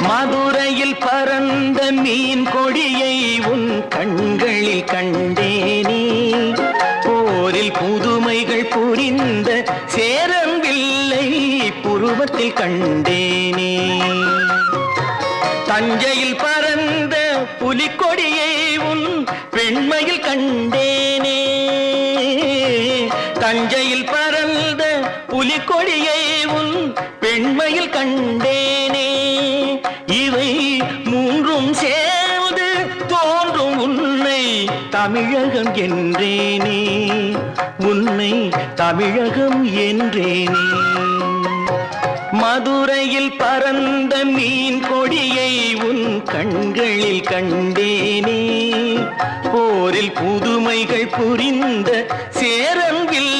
மதுரையில் பறந்த மீன் கொடியை உன் கண்களில் கண்டேனே. போரில் புதுமைகள் புரிந்த சேரன்வில்லை புருவத்தில் கண்டேனே. தஞ்சையில் பறந்த புலிக்கொடியை உன் பெண்மையில் கண்டேனே. தஞ்சையில் பறந்த புலிக்கொடியை உன் பெண்மையில் கண்டேனே. இவை மூன்றும் சேர்ந்து தோன்றும் உன்னை தமிழகம் என்றேனே. உன்னை தமிழகம் என்றேனே. மதுரையில் பறந்த மீன் கொடியை உன் கண்களில் கண்டேனே. போரில் புதுமைகள் புரிந்த சேரன்வில்